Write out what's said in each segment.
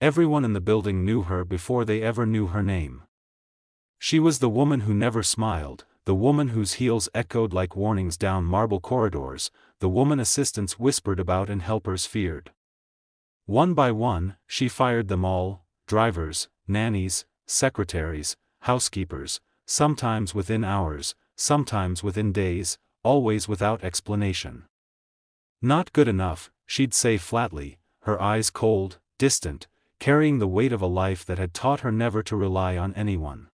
Everyone in the building knew her before they ever knew her name. She was the woman who never smiled, the woman whose heels echoed like warnings down marble corridors, the woman assistants whispered about and helpers feared. One by one, she fired them all: drivers, nannies, secretaries, housekeepers, sometimes within hours, sometimes within days, always without explanation. Not good enough, she'd say flatly, her eyes cold, distant, carrying the weight of a life that had taught her never to rely on anyone.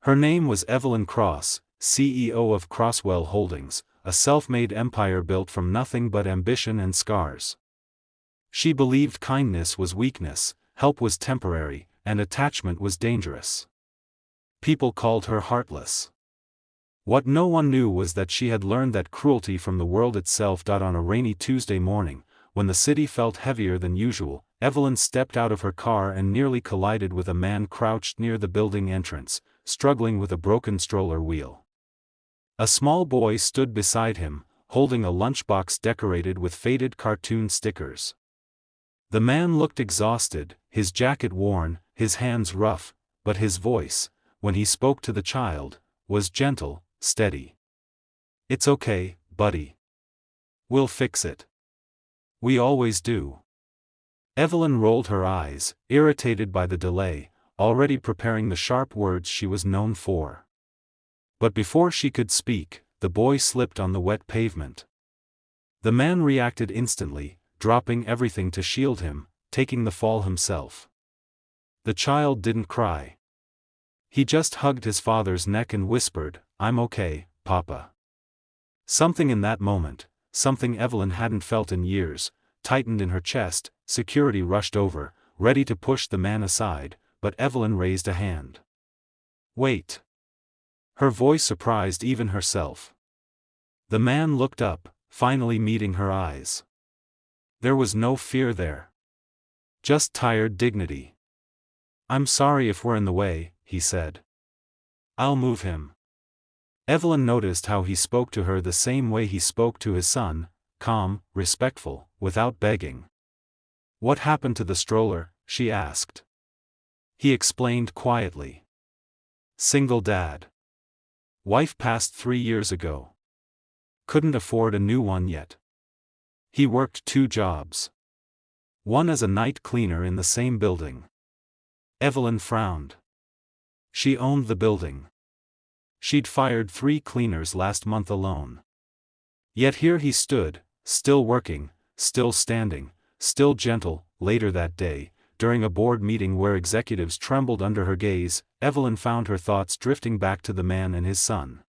Her name was Evelyn Cross, CEO of Crosswell Holdings, a self-made empire built from nothing but ambition and scars. She believed kindness was weakness, help was temporary, and attachment was dangerous. People called her heartless. What no one knew was that she had learned that cruelty from the world itself. On a rainy Tuesday morning, when the city felt heavier than usual, Evelyn stepped out of her car and nearly collided with a man crouched near the building entrance, struggling with a broken stroller wheel. A small boy stood beside him, holding a lunchbox decorated with faded cartoon stickers. The man looked exhausted, his jacket worn, his hands rough, but his voice, when he spoke to the child, was gentle, steady. "It's okay, buddy. We'll fix it. We always do." Evelyn rolled her eyes, irritated by the delay, already preparing the sharp words she was known for. But before she could speak, the boy slipped on the wet pavement. The man reacted instantly, dropping everything to shield him, taking the fall himself. The child didn't cry. He just hugged his father's neck and whispered, "I'm okay, Papa." Something in that moment, something Evelyn hadn't felt in years, tightened in her chest. Security rushed over, ready to push the man aside, but Evelyn raised a hand. "Wait." Her voice surprised even herself. The man looked up, finally meeting her eyes. There was no fear there. Just tired dignity. "I'm sorry if we're in the way," he said. "I'll move him." Evelyn noticed how he spoke to her the same way he spoke to his son, calm, respectful, without begging. "What happened to the stroller?" she asked. He explained quietly. "Single dad. Wife passed 3 years ago. Couldn't afford a new one yet. He worked 2 jobs. One as a night cleaner in the same building." Evelyn frowned. She owned the building. She'd fired 3 cleaners last month alone. Yet here he stood, still working, still standing, still gentle. Later that day, during a board meeting where executives trembled under her gaze, Evelyn found her thoughts drifting back to the man and his son.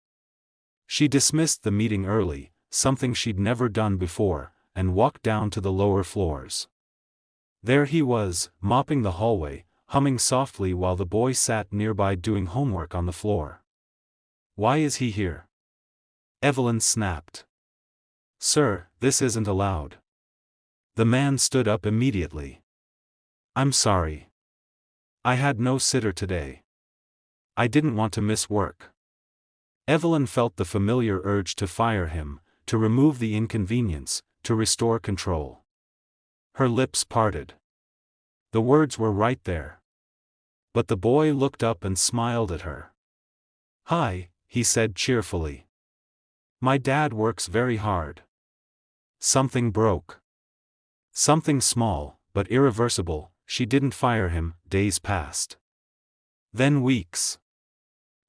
She dismissed the meeting early, something she'd never done before, and walked down to the lower floors. There he was, mopping the hallway, humming softly while the boy sat nearby doing homework on the floor. "Why is he here?" Evelyn snapped. "Sir, this isn't allowed." The man stood up immediately. "I'm sorry. I had no sitter today. I didn't want to miss work." Evelyn felt the familiar urge to fire him, to remove the inconvenience, to restore control. Her lips parted. The words were right there. But the boy looked up and smiled at her. "Hi," he said cheerfully. "My dad works very hard." Something broke. Something small, but irreversible. She didn't fire him. Days passed. Then weeks.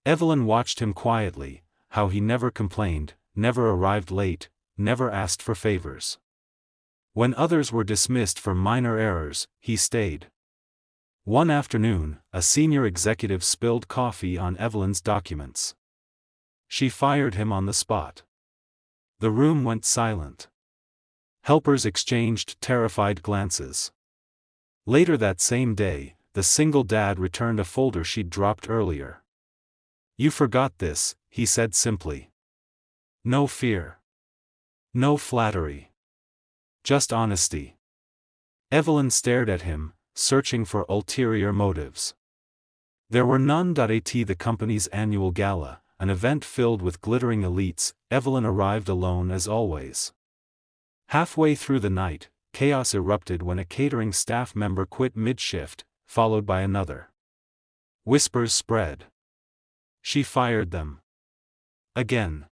Evelyn watched him quietly, how he never complained, never arrived late, never asked for favors. When others were dismissed for minor errors, he stayed. One afternoon, a senior executive spilled coffee on Evelyn's documents. She fired him on the spot. The room went silent. Helpers exchanged terrified glances. Later that same day, the single dad returned a folder she'd dropped earlier. "You forgot this," he said simply. "No fear. No flattery. Just honesty." Evelyn stared at him, searching for ulterior motives. There were none. At the company's annual gala, an event filled with glittering elites, Evelyn arrived alone as always. Halfway through the night, chaos erupted when a catering staff member quit mid-shift, followed by another. Whispers spread. She fired them. Again.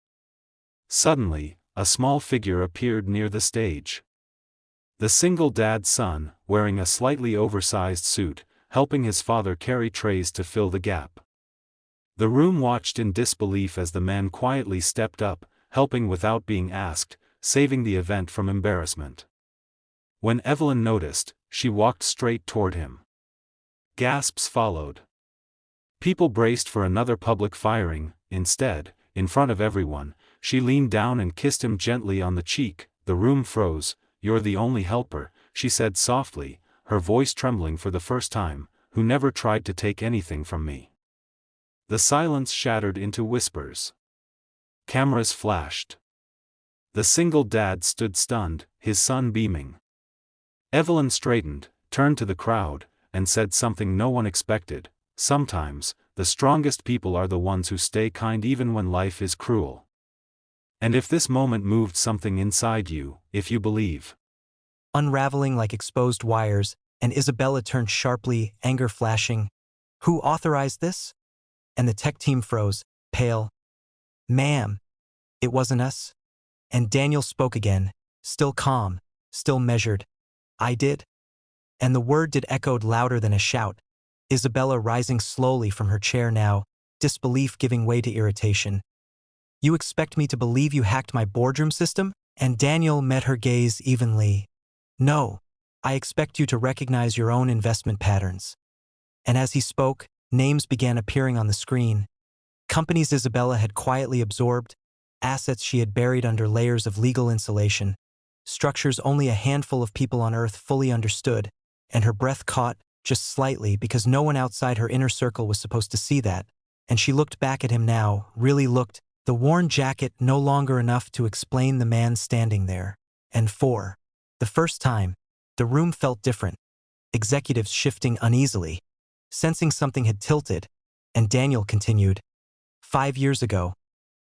Suddenly, a small figure appeared near the stage. The single dad's son, wearing a slightly oversized suit, helping his father carry trays to fill the gap. The room watched in disbelief as the man quietly stepped up, helping without being asked, saving the event from embarrassment. When Evelyn noticed, she walked straight toward him. Gasps followed. People braced for another public firing. Instead, in front of everyone, she leaned down and kissed him gently on the cheek. The room froze. "You're the only helper," she said softly, her voice trembling for the first time, "who never tried to take anything from me." The silence shattered into whispers. Cameras flashed. The single dad stood stunned, his son beaming. Evelyn straightened, turned to the crowd, and said something no one expected: "Sometimes, the strongest people are the ones who stay kind even when life is cruel." And if this moment moved something inside you, if you believe. Unraveling like exposed wires, and Isabella turned sharply, anger flashing. "Who authorized this?" And the tech team froze, pale. "Ma'am, it wasn't us." And Daniel spoke again, still calm, still measured. "I did." And the word did echoed louder than a shout. Isabella rising slowly from her chair now, disbelief giving way to irritation. "You expect me to believe you hacked my boardroom system?" And Daniel met her gaze evenly. "No, I expect you to recognize your own investment patterns." And as he spoke, names began appearing on the screen. Companies Isabella had quietly absorbed, assets she had buried under layers of legal insulation, structures only a handful of people on Earth fully understood, and her breath caught, just slightly because no one outside her inner circle was supposed to see that, and she looked back at him now, really looked, the worn jacket no longer enough to explain the man standing there. And for the first time, the room felt different, executives shifting uneasily, sensing something had tilted, and Daniel continued, 5 years ago,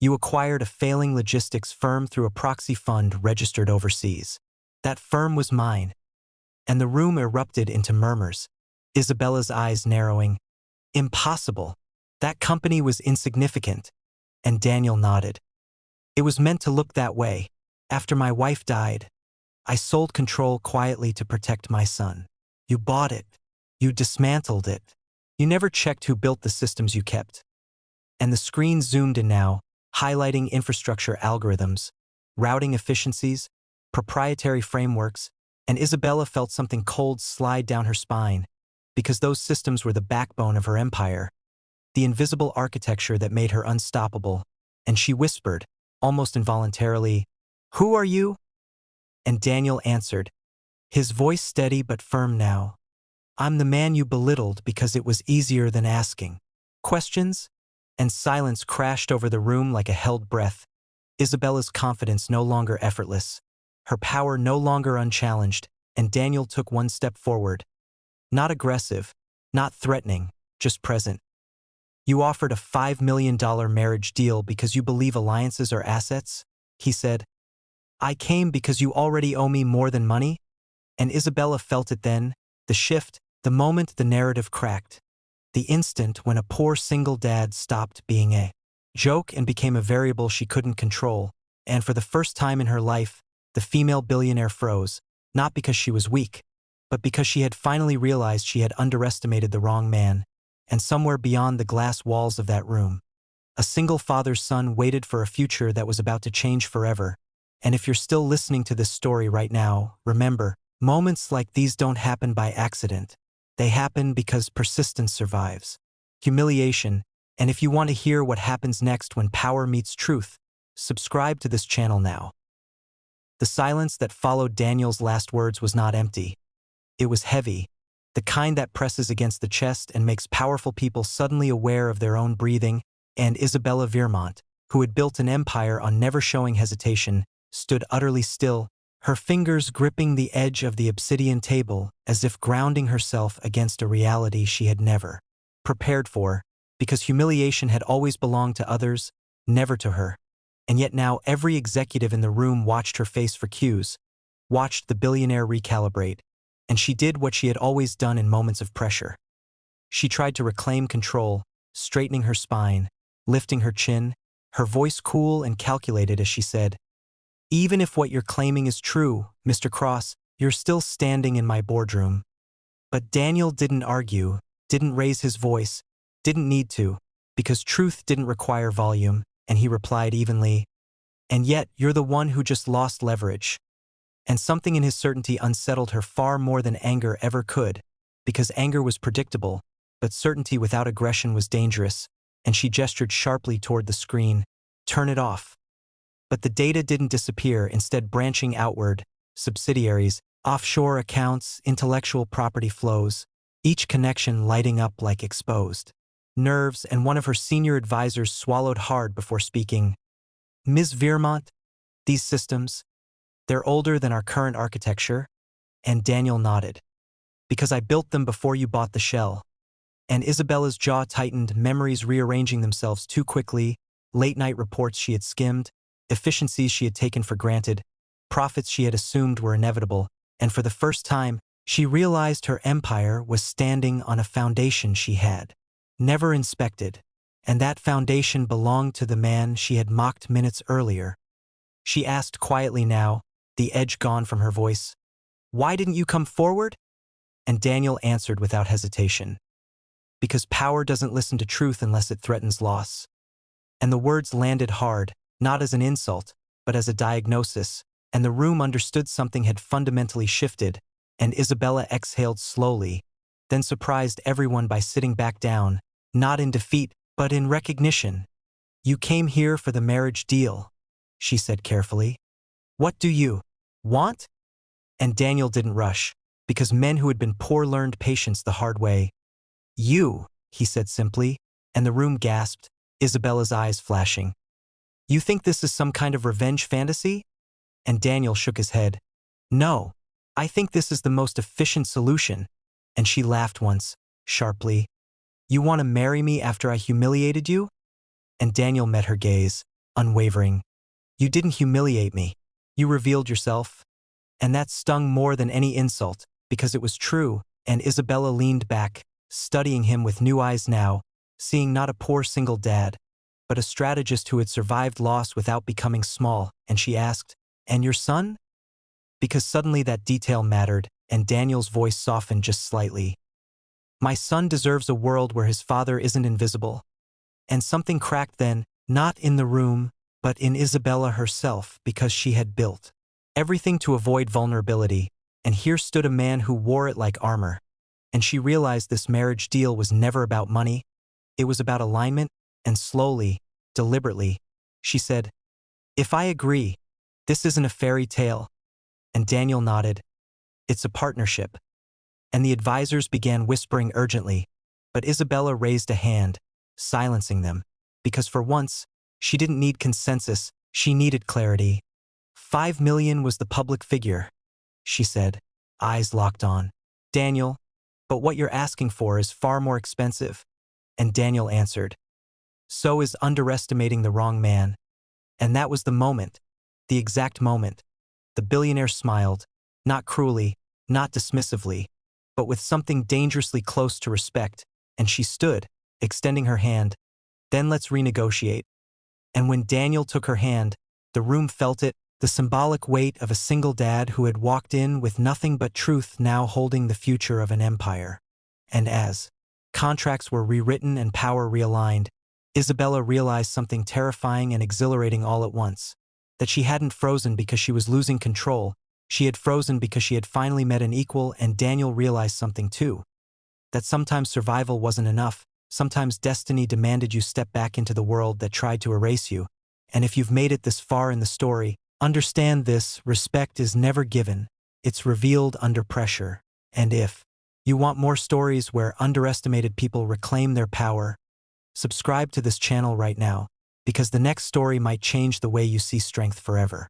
you acquired a failing logistics firm through a proxy fund registered overseas. That firm was mine." And the room erupted into murmurs, Isabella's eyes narrowing. "Impossible. That company was insignificant." And Daniel nodded. "It was meant to look that way. After my wife died, I sold control quietly to protect my son. You bought it. You dismantled it. You never checked who built the systems you kept." And the screen zoomed in now, highlighting infrastructure algorithms, routing efficiencies, proprietary frameworks, and Isabella felt something cold slide down her spine, because those systems were the backbone of her empire, the invisible architecture that made her unstoppable, and she whispered, almost involuntarily, "Who are you?" And Daniel answered, his voice steady but firm now, "I'm the man you belittled because it was easier than asking." Questions? And silence crashed over the room like a held breath. Isabella's confidence no longer effortless, her power no longer unchallenged, and Daniel took one step forward. Not aggressive, not threatening, just present. "You offered a $5 million marriage deal because you believe alliances are assets?" he said. "I came because you already owe me more than money?" And Isabella felt it then, the shift, the moment the narrative cracked. The instant when a poor single dad stopped being a joke and became a variable she couldn't control, and for the first time in her life, the female billionaire froze, not because she was weak, but because she had finally realized she had underestimated the wrong man, and somewhere beyond the glass walls of that room, a single father's son waited for a future that was about to change forever. And if you're still listening to this story right now, remember, moments like these don't happen by accident. They happen because persistence survives. Humiliation, and if you want to hear what happens next when power meets truth, subscribe to this channel now. The silence that followed Daniel's last words was not empty. It was heavy, the kind that presses against the chest and makes powerful people suddenly aware of their own breathing, and Isabella Vermont, who had built an empire on never showing hesitation, stood utterly still, her fingers gripping the edge of the obsidian table as if grounding herself against a reality she had never prepared for, because humiliation had always belonged to others, never to her. And yet now every executive in the room watched her face for cues. watched the billionaire recalibrate, and she did what she had always done in moments of pressure. She tried to reclaim control, straightening her spine, lifting her chin, her voice cool and calculated as she said, "Even if what you're claiming is true, Mr. Cross, you're still standing in my boardroom." But Daniel didn't argue, didn't raise his voice, didn't need to, because truth didn't require volume, and he replied evenly, "And yet you're the one who just lost leverage." And something in his certainty unsettled her far more than anger ever could, because anger was predictable, but certainty without aggression was dangerous, and she gestured sharply toward the screen, "Turn it off." But the data didn't disappear, instead branching outward, subsidiaries, offshore accounts, intellectual property flows, each connection lighting up like exposed nerves, and one of her senior advisors swallowed hard before speaking. "Ms. Veermont, these systems, they're older than our current architecture." And Daniel nodded. "Because I built them before you bought the shell." And Isabella's jaw tightened, memories rearranging themselves too quickly, late-night reports she had skimmed, efficiencies she had taken for granted, profits she had assumed were inevitable, and for the first time, she realized her empire was standing on a foundation she had never inspected, and that foundation belonged to the man she had mocked minutes earlier. She asked quietly now, the edge gone from her voice, "Why didn't you come forward?" And Daniel answered without hesitation, "Because power doesn't listen to truth unless it threatens loss." And the words landed hard, not as an insult, but as a diagnosis, and the room understood something had fundamentally shifted, and Isabella exhaled slowly, then surprised everyone by sitting back down, not in defeat, but in recognition. "You came here for the marriage deal," she said carefully. "What do you want?" And Daniel didn't rush, because men who had been poor learned patience the hard way. "You," he said simply, and the room gasped, Isabella's eyes flashing. "You think this is some kind of revenge fantasy?" And Daniel shook his head. "No, I think this is the most efficient solution." And she laughed once, sharply. "You want to marry me after I humiliated you?" And Daniel met her gaze, unwavering. "You didn't humiliate me. You revealed yourself." And that stung more than any insult, because it was true, and Isabella leaned back, studying him with new eyes now, seeing not a poor single dad, but a strategist who had survived loss without becoming small, and she asked, "And your son?" Because suddenly that detail mattered, and Daniel's voice softened just slightly. "My son deserves a world where his father isn't invisible." And something cracked then, not in the room, but in Isabella herself, because she had built everything to avoid vulnerability, and here stood a man who wore it like armor. And she realized this marriage deal was never about money. It was about alignment, and slowly, deliberately, she said, "If I agree, this isn't a fairy tale." And Daniel nodded. "It's a partnership." And the advisors began whispering urgently, but Isabella raised a hand, silencing them, because for once, she didn't need consensus, she needed clarity. "5 million was the public figure," she said, eyes locked on Daniel, "but what you're asking for is far more expensive." And Daniel answered, "So is underestimating the wrong man." And that was the moment, the exact moment. The billionaire smiled, not cruelly, not dismissively, but with something dangerously close to respect, and she stood, extending her hand. "Then let's renegotiate." And when Daniel took her hand, the room felt it, the symbolic weight of a single dad who had walked in with nothing but truth, now holding the future of an empire. And as contracts were rewritten and power realigned, Isabella realized something terrifying and exhilarating all at once. That she hadn't frozen because she was losing control, she had frozen because she had finally met an equal, and Daniel realized something too. That sometimes survival wasn't enough, sometimes destiny demanded you step back into the world that tried to erase you. And if you've made it this far in the story, understand this: respect is never given, it's revealed under pressure. And if you want more stories where underestimated people reclaim their power, subscribe to this channel right now, because the next story might change the way you see strength forever.